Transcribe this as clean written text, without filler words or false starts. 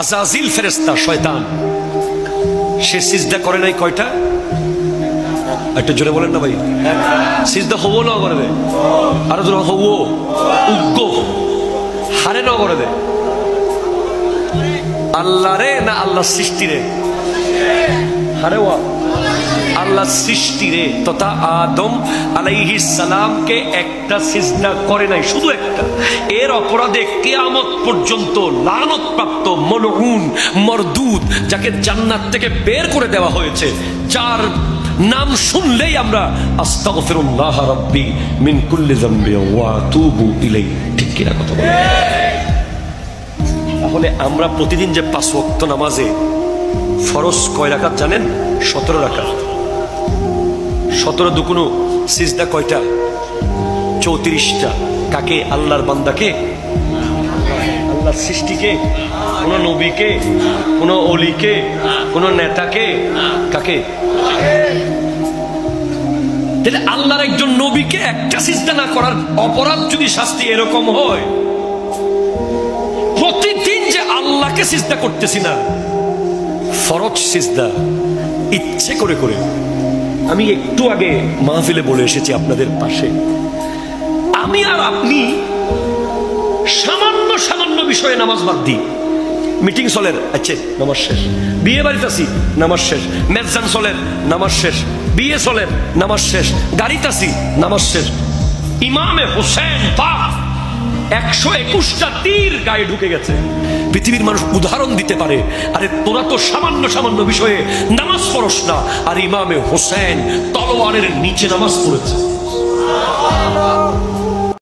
আজাজিল ফেরেশতা শয়তান, সে সিজদা করে নাই কয়টা? একটু জোরে বলেন না ভাই। সিজদা হবো না করে দে, আরো জোরে হবো, উগ্গ হারে না করে দে। আল্লাহ রে না আল্লাহ সৃষ্টি রে? হারে ওয়া আল্লাহ সৃষ্টি রে। তথা আদম আলাইহিস সালামকে একটা সিজদা করে নাই, শুধু একটা। এর অপরাধে কিয়ামত পর্যন্ত লানত প্রাপ্ত মলউন মরদুদ, যাকে জান্নাত থেকে বের করে দেওয়া হয়েছে, যার নাম শুনলেই আমরা আস্তাগফিরুল্লাহ রাব্বি মিন কুল্লি যামবি ওয়া আতুবু ইলাইহি। ঠিক কিনা কথা বলেন? তাহলে আমরা প্রতিদিন যে 5 ওয়াক্ত নামাজে ফরজ কয় রাকাত জানেন? 17 রাকাত। 17 দুগুণ সিজদা কয়টা? 34টা। কাকে? আল্লাহর বান্দাকে, আল্লাহর সৃষ্টিকে, কোন নবীকে, কোন ওলিকে, কোন নেতাকে? কাকে? তাহলে আল্লাহর একজন নবীকে একটা সিজদা না করার অপরাধ যদি শাস্তি এরকম হয়, প্রতিদিন যে আল্লাহকে সিজদা করতেছি না, ফরজ সিজদা ইচ্ছে করে করে। আমি একটু আগে মাহফিলে বলে এসেছি আপনাদের পাশে, আমি আর আপনি সামান্য সামান্য বিষয়ে নামাজ বাদ দিই। মিটিং চলের, আচ্ছা নামাজ শেষ। বিয়ে বাড়িতে আসি, নামাজ শেষ। মেজান চলের, নামাজ শেষ। বিয়ে চলের, নামাজ শেষ। গাড়িতে আসি, নামাজ শেষ। ইমামে হোসেন পাক 121টা তীর গায়ে ঢুকে গেছে। পৃথিবীর মানুষ উদাহরণ দিতে পারে, আরে তোরা তো সামান্য সামান্য বিষয়ে নামাজ পড়স না, আর ইমামে হোসেন তলোয়ারের নিচে নামাজ পড়েছে।